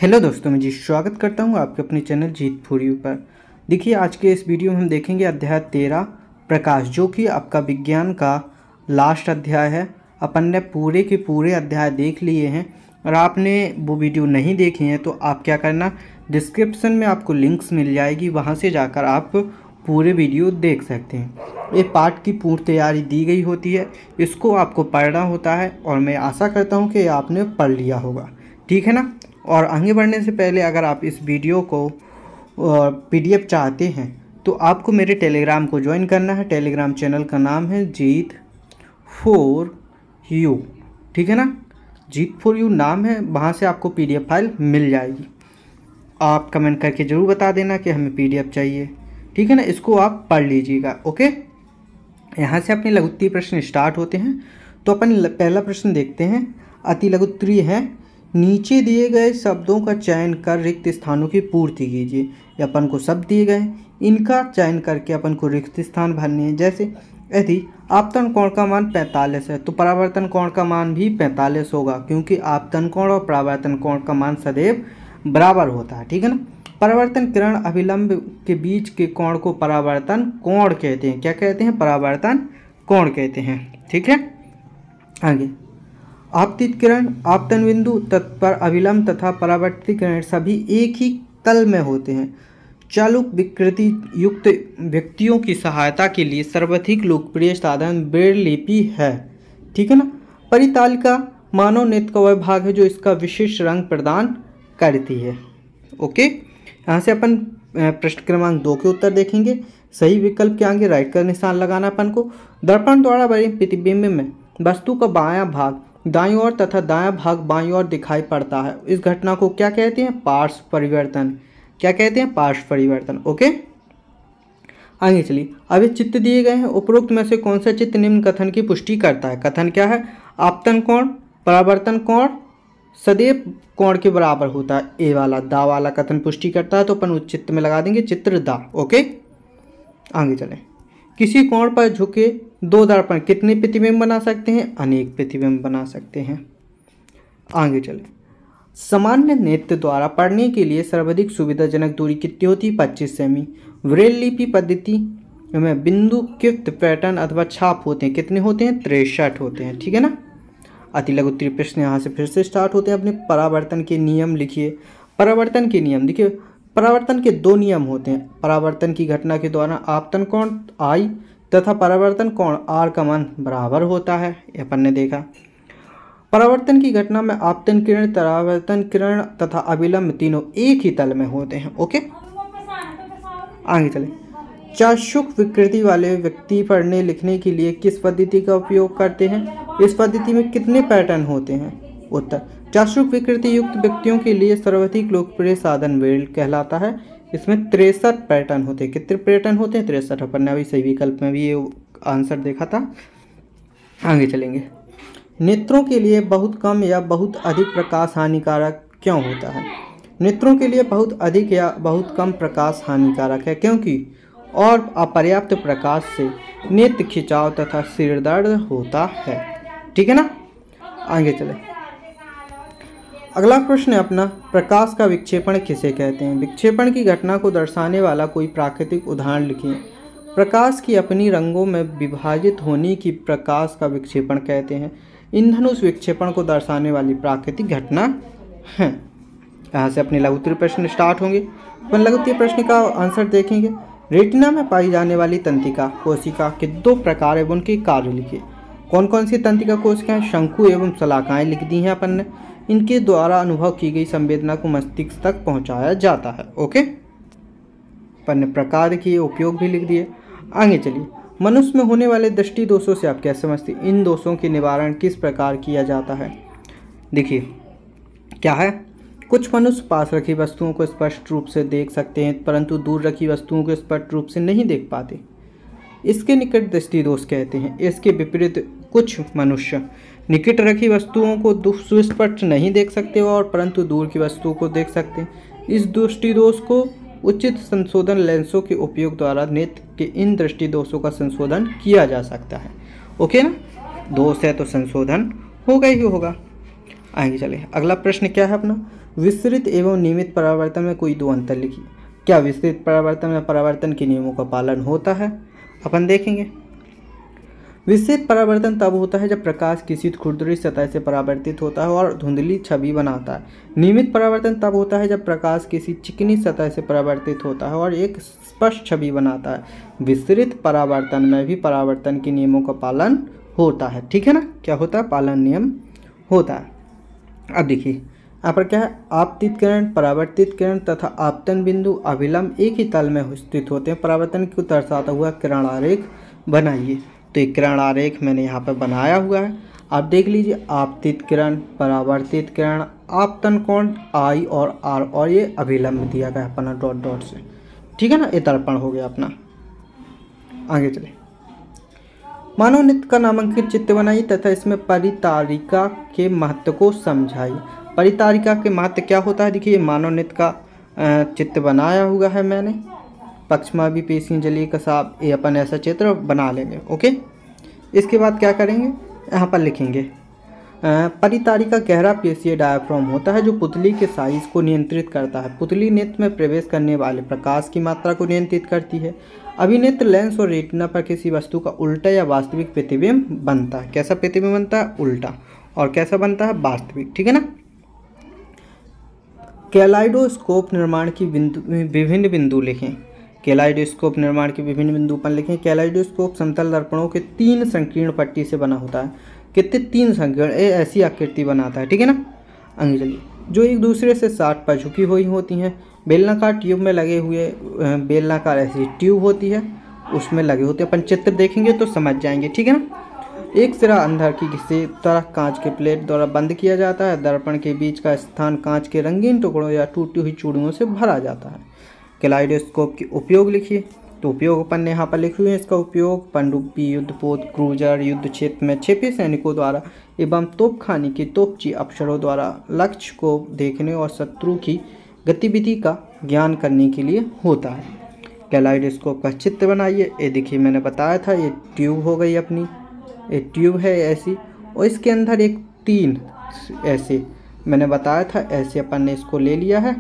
Hello दोस्तों, मैं जी स्वागत करता हूं आपके अपने चैनल जीत फॉर यू पर। देखिए, आज के इस वीडियो में हम देखेंगे अध्याय 13 प्रकाश, जो कि आपका विज्ञान का लास्ट अध्याय है। अपन ने पूरे के पूरे अध्याय देख लिए हैं और आपने वो वीडियो नहीं देखी हैं तो आप क्या करना, डिस्क्रिप्शन में आपको लिंक्स मिल जाएगी, वहां से जाकर आप पूरे वीडियो देख सकते हैं। ये पाठ की पूर्ण तैयारी दी गई होती है, इसको आपको पढ़ना होता है और मैं आशा करता हूँ कि आपने पढ़ लिया होगा। ठीक है ना। और आगे बढ़ने से पहले अगर आप इस वीडियो को पीडीएफ चाहते हैं तो आपको मेरे टेलीग्राम को ज्वाइन करना है। टेलीग्राम चैनल का नाम है जीत फॉर यू। ठीक है ना, जीत फॉर यू नाम है, वहाँ से आपको पीडीएफ फाइल मिल जाएगी। आप कमेंट करके ज़रूर बता देना कि हमें पीडीएफ चाहिए। ठीक है ना, इसको आप पढ़ लीजिएगा। ओके, यहाँ से अपने लघुत्तरीय प्रश्न स्टार्ट होते हैं। तो अपन पहला प्रश्न देखते हैं। अति लघुत्तरीय है, नीचे दिए गए शब्दों का चयन कर रिक्त स्थानों की पूर्ति कीजिए। ये अपन को शब्द दिए गए, इनका चयन करके अपन को रिक्त स्थान भरने हैं। जैसे यदि आपतन कोण का मान 45 है तो परावर्तन कोण का मान भी 45 होगा, क्योंकि आपतन कोण और परावर्तन कोण का मान सदैव बराबर होता है। ठीक है ना। परावर्तन किरण अभिलंब के बीच के कोण को परावर्तन कोण कहते हैं। क्या कहते हैं? परावर्तन कोण कहते हैं। ठीक है। आगे, आपतित किरण, आपतन बिंदु, तत्पर अभिलंब तथा परावर्तित किरण सभी एक ही तल में होते हैं। चालुक विकृति युक्त व्यक्तियों की सहायता के लिए सर्वाधिक लोकप्रिय साधन ब्रेल लिपि है। ठीक है ना। परितालिका मानव नेत्र का वह भाग है जो इसका विशेष रंग प्रदान करती है। ओके, यहाँ से अपन प्रश्न क्रमांक 2 के उत्तर देखेंगे। सही विकल्प के आगे राइट का निशान लगाना अपन को। दर्पण द्वारा बने प्रतिबिंब में वस्तु का बायां भाग दाईं ओर तथा दायां भाग बाईं ओर दिखाई पड़ता है। इस घटना को क्या कहते हैं? पार्श्व परिवर्तन। क्या कहते हैं? पार्श्व परिवर्तन। ओके, आगे चलिए। अभी चित्र दिए गए हैं, उपरोक्त में से कौन सा चित्र निम्न कथन की पुष्टि करता है? कथन क्या है? आपतन कोण परावर्तन कोण सदैव कोण के बराबर होता है। ए वाला, दा वाला कथन पुष्टि करता है, तो अपन उस चित्र में लगा देंगे चित्र दा। ओके, आगे चलें। किसी कोण पर झुके दो दर्पण कितने प्रतिबिंब बना सकते हैं? अनेक प्रतिबिंब बना सकते हैं। आगे चलें। सामान्य नेत्र द्वारा पढ़ने के लिए सर्वाधिक सुविधाजनक दूरी कितनी होती है? 25 सेमी। ब्रेल लिपि पद्धति में बिंदु युक्त पैटर्न अथवा छाप होते हैं, कितने होते हैं? 63 होते हैं। ठीक है ना। अति लघुत्तरीय प्रश्न यहाँ से फिर से स्टार्ट होते हैं। अपने परावर्तन के नियम लिखिए। परावर्तन के नियम देखिए, परावर्तन के 2 नियम होते हैं। परावर्तन की घटना के दौरान आपतन कोण I तथा परावर्तन कोण R का मान बराबर होता है। ये अपन ने देखा। परावर्तन की घटना में आपतन किरण, परावर्तन किरण तथा अभिलंब तीनों एक ही तल में होते हैं। ओके, आगे चले। चाक्षुष विकृति वाले व्यक्ति पढ़ने लिखने के लिए किस पद्धति का उपयोग करते हैं? इस पद्धति में कितने पैटर्न होते हैं? उत्तर, चाक्षुष विकृति युक्त व्यक्तियों के लिए सर्वाधिक लोकप्रिय साधन ब्रेल कहलाता है। इसमें 63 पैटर्न होते हैं। कितने पैटर्न होते हैं? 63। अपन ने अभी सही विकल्प में भी ये आंसर देखा था। आगे चलेंगे। नेत्रों के लिए बहुत कम या बहुत अधिक प्रकाश हानिकारक क्यों होता है? नेत्रों के लिए बहुत अधिक या बहुत कम प्रकाश हानिकारक है क्योंकि और अपर्याप्त प्रकाश से नेत्र खिंचाव तथा सिर दर्द होता है। ठीक है ना। आगे चले। अगला प्रश्न है अपना, प्रकाश का विक्षेपण किसे कहते हैं? विक्षेपण की घटना को दर्शाने वाला कोई प्राकृतिक उदाहरण लिखिए। प्रकाश की अपनी रंगों में विभाजित होने की प्रकाश का विक्षेपण कहते हैं। ईंधन उस विक्षेपण को दर्शाने वाली प्राकृतिक घटना है। यहाँ से अपने लघुत्तरीय प्रश्न स्टार्ट होंगे। अपन लघुत्तरीय प्रश्न का आंसर देखेंगे। रेटिना में पाई जाने वाली तंत्रिका कोशिका के 2 प्रकार एवं उनके कार्य लिखिए। कौन कौन सी तंत्रिका कोशिकाएं? शंकु एवं शलाकाएं लिख दी हैं अपन ने। इनके द्वारा अनुभव की गई संवेदना को मस्तिष्क तक पहुंचाया जाता है। ओके, अपन ने प्रकार के उपयोग भी लिख दिए। आगे चलिए। मनुष्य में होने वाले दृष्टि दोषों से आप क्या समझते हैं? इन दोषों के निवारण किस प्रकार किया जाता है? देखिए क्या है, कुछ मनुष्य पास रखी वस्तुओं को स्पष्ट रूप से देख सकते हैं परंतु दूर रखी वस्तुओं को स्पष्ट रूप से नहीं देख पाते। इसके निकट दृष्टि दोष कहते हैं। इसके विपरीत कुछ मनुष्य निकट रखी वस्तुओं को सुस्पष्ट नहीं देख सकते और परंतु दूर की वस्तुओं को देख सकते हैं। इस दृष्टि दोष को उचित संशोधन लेंसों के उपयोग द्वारा नेत्र के इन दृष्टि दोषों का संशोधन किया जा सकता है। ओके ना, दोष है तो संशोधन होगा ही होगा। आगे चले। अगला प्रश्न क्या है अपना, विस्तृत एवं नियमित परावर्तन में कोई दो अंतर लिखिए। क्या विस्तृत परावर्तन में परावर्तन के नियमों का पालन होता है? अपन देखेंगे। विस्तृत परावर्तन तब होता है जब प्रकाश किसी खुरदरी सतह से परावर्तित होता है और धुंधली छवि बनाता है। नियमित परावर्तन तब होता है जब प्रकाश किसी चिकनी सतह से परावर्तित होता है और एक स्पष्ट छवि बनाता है। विस्तृत परावर्तन में भी परावर्तन के नियमों का पालन होता है, ठीक है ना। क्या होता है? पालन नियम होता है। अब देखिए यहाँ पर क्या है, आपतित किरण, परावर्तित किरण तथा आपतन बिंदु अभिलंब एक ही तल में स्थित होते हैं। परावर्तन को दर्शाता हुआ किरण आरेख बनाइए। तो एक किरण आरेख मैंने यहाँ पर बनाया हुआ है, आप देख लीजिए। आपतित किरण, परावर्तित किरण, आपतन कोण आई और आर, और ये अभिलंब दिया गया अपना डॉट डॉट से, ठीक है ना। ये दर्पण हो गया अपना। आगे चले। मानव नृत्य का नामांकित चित्र बनाइए तथा इसमें परितारिका के महत्व को समझाइए। परितारिका के महत्व क्या होता है? देखिए मानव नृत्य का चित्र बनाया हुआ है मैंने। पक्षमावी पेशियां जलीय कसाब, ये अपन ऐसा चित्र बना लेंगे। ओके, इसके बाद क्या करेंगे, यहाँ पर लिखेंगे परितारिका गहरा पेशीय डायाफ्राम होता है जो पुतली के साइज को नियंत्रित करता है। पुतली नेत्र में प्रवेश करने वाले प्रकाश की मात्रा को नियंत्रित करती है। अभिनेत्र लेंस और रेटिना पर किसी वस्तु का उल्टा या वास्तविक प्रतिबिंब बनता है। कैसा प्रतिबिंब बनता है? उल्टा। और कैसा बनता है? वास्तविक, ठीक है ना। कैलाइडोस्कोप निर्माण की विभिन्न बिंदु लिखें। कैलाइडोस्कोप निर्माण के विभिन्न बिंदु पर लिखें। कैलाइडोस्कोप समतल दर्पणों के 3 संकीर्ण पट्टी से बना होता है। कितने? 3 संकीर्ण, ऐसी आकृति बनाता है, ठीक है ना। आगे चलिए। जो एक दूसरे से 60 पर झुकी हुई होती हैं। बेलनाकार ट्यूब में लगे हुए बेलनाकार ऐसी ट्यूब होती है, उसमें लगे होते हैं। अपन चित्र देखेंगे तो समझ जाएंगे, ठीक है ना। एक सिरा अंदर की किसी तरह कांच के प्लेट द्वारा बंद किया जाता है। दर्पण के बीच का स्थान कांच के रंगीन टुकड़ों या टूटी हुई चूड़ियों से भरा जाता है। कैलाइडोस्कोप के उपयोग लिखिए। तो उपयोग अपन ने यहाँ पर लिखे हुए हैं। इसका उपयोग पनडुब्बी, युद्धपोत, क्रूजर, युद्ध क्षेत्र में छिपे सैनिकों द्वारा एवं तोपखाने के तोपची अफसरों द्वारा लक्ष्य को देखने और शत्रु की गतिविधि का ज्ञान करने के लिए होता है। कैलाइडोस्कोप का चित्र बनाइए। ये देखिए मैंने बताया था, ये ट्यूब हो गई अपनी, ये ट्यूब है ऐसी, और इसके अंदर एक 3 ऐसे मैंने बताया था, ऐसे अपन ने इसको ले लिया है,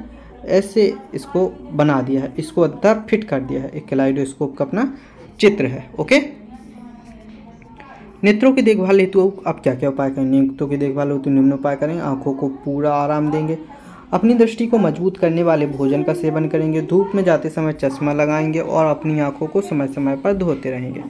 ऐसे इसको बना दिया है, इसको अंदर फिट कर दिया है। एक कैलाइडोस्कोप का अपना चित्र है। ओके, नेत्रों की देखभाल हेतु अब क्या क्या उपाय करें? नेत्रों की देखभाल हेतु निम्न उपाय करें। आंखों को पूरा आराम देंगे। अपनी दृष्टि को मजबूत करने वाले भोजन का सेवन करेंगे। धूप में जाते समय चश्मा लगाएंगे और अपनी आंखों को समय समय पर धोते रहेंगे।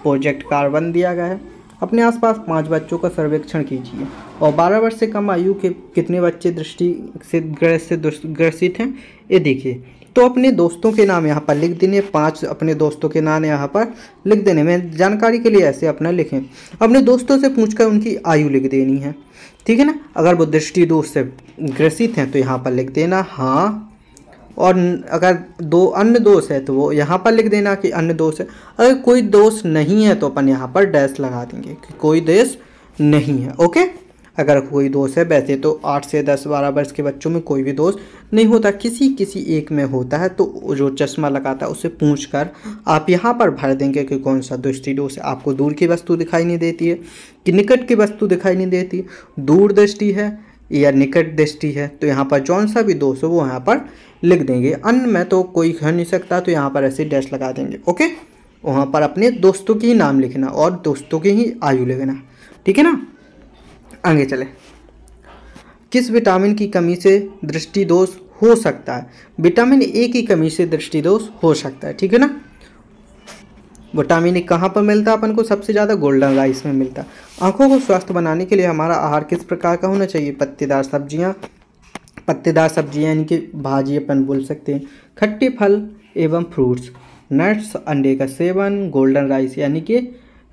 प्रोजेक्ट कार्बन दिया गया है। अपने आसपास 5 बच्चों का सर्वेक्षण कीजिए और 12 वर्ष से कम आयु के कितने बच्चे दृष्टि से ग्रसित हैं ये देखिए। तो अपने दोस्तों के नाम यहाँ पर लिख देने, 5 अपने दोस्तों के नाम यहाँ पर लिख देने। मैं जानकारी के लिए ऐसे अपना लिखें। अपने दोस्तों से पूछकर उनकी आयु लिख देनी है, ठीक है ना। अगर वो दृष्टि दोष से ग्रसित हैं तो यहाँ पर लिख देना हाँ, और अगर 2 अन्य दोष है तो वो यहाँ पर लिख देना कि अन्य दोष है। अगर कोई दोष नहीं है तो अपन यहाँ पर डैश लगा देंगे कि कोई दोष नहीं है। ओके, अगर कोई दोष है, वैसे तो 8 से 10-12 वर्ष के बच्चों में कोई भी दोष नहीं होता, किसी एक में होता है। तो जो चश्मा लगाता है उससे पूछकर आप यहाँ पर भर देंगे कि कौन सा दृष्टि दोष है। आपको दूर की वस्तु दिखाई नहीं देती है कि निकट की वस्तु दिखाई नहीं देती, दूर दृष्टि है या निकट दृष्टि है, तो यहाँ पर जौन सा भी दोष हो वो यहाँ पर लिख देंगे। अन्य में तो कोई कर नहीं सकता, तो यहाँ पर ऐसे डैश लगा देंगे। ओके, वहाँ पर अपने दोस्तों की ही नाम लिखना और दोस्तों की ही आयु लिखना, ठीक है ना। आगे चले। किस विटामिन की कमी से दृष्टि दोष हो सकता है? विटामिन ए की कमी से दृष्टि दोष हो सकता है, ठीक है ना। विटामिन ए कहाँ पर मिलता है अपन को? सबसे ज़्यादा गोल्डन राइस में मिलता है। आंखों को स्वस्थ बनाने के लिए हमारा आहार किस प्रकार का होना चाहिए? पत्तेदार सब्जियाँ यानी कि भाजी अपन बोल सकते हैं, खट्टे फल एवं फ्रूट्स, नट्स, अंडे का सेवन, गोल्डन राइस यानी कि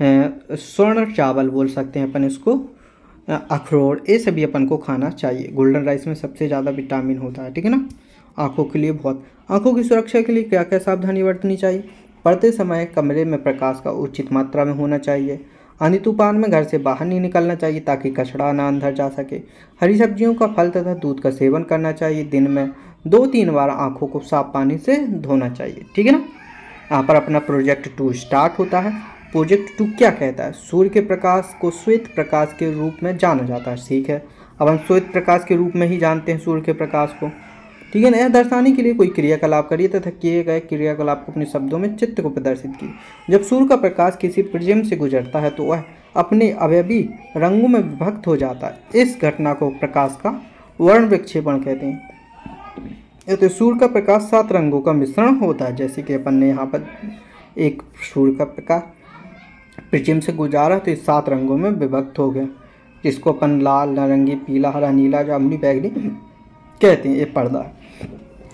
स्वर्ण चावल बोल सकते हैं अपन इसको, अखरोट, ये सभी अपन को खाना चाहिए। गोल्डन राइस में सबसे ज़्यादा विटामिन होता है, ठीक है ना। आंखों के लिए बहुत। आंखों की सुरक्षा के लिए क्या क्या सावधानी बरतनी चाहिए? पढ़ते समय कमरे में प्रकाश का उचित मात्रा में होना चाहिए। आंधी तूफान में घर से बाहर नहीं निकलना चाहिए ताकि कचरा ना अंदर जा सके। हरी सब्जियों का, फल तथा दूध का सेवन करना चाहिए। दिन में 2-3 बार आंखों को साफ पानी से धोना चाहिए, ठीक है ना। यहाँ पर अपना प्रोजेक्ट 2 स्टार्ट होता है। प्रोजेक्ट 2 क्या कहता है? सूर्य के प्रकाश को श्वेत प्रकाश के रूप में जाना जाता है, ठीक है। अपन श्वेत प्रकाश के रूप में ही जानते हैं सूर्य के प्रकाश को। ठीक है ना। यह दर्शाने के लिए कोई क्रियाकलाप करिए तथा किए गए क्रियाकलाप को अपने शब्दों में चित्र को प्रदर्शित कीजिए। जब सूर्य का प्रकाश किसी प्रिज्म से गुजरता है तो वह अपने अवयवी रंगों में विभक्त हो जाता है। इस घटना को प्रकाश का वर्ण विक्षेपण कहते हैं। तो सूर्य का प्रकाश 7 रंगों का मिश्रण होता है। जैसे कि अपन ने यहाँ पर एक सूर्य का प्रकाश प्रिज्म से गुजारा तो ये 7 रंगों में विभक्त हो गया, जिसको अपन लाल, नारंगी, पीला, हरा, नीला, जामुनी, बैगनी कहते हैं। ये पर्दा है।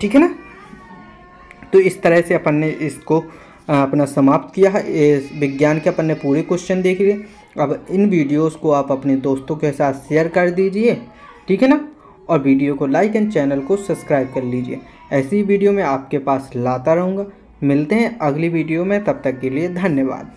ठीक है ना। तो इस तरह से अपन ने इसको अपना समाप्त किया है। इस विज्ञान के अपन ने पूरे क्वेश्चन देख लिए। अब इन वीडियोस को आप अपने दोस्तों के साथ शेयर कर दीजिए। ठीक है ना। और वीडियो को लाइक एंड चैनल को सब्सक्राइब कर लीजिए। ऐसी वीडियो मैं आपके पास लाता रहूँगा। मिलते हैं अगली वीडियो में, तब तक के लिए धन्यवाद।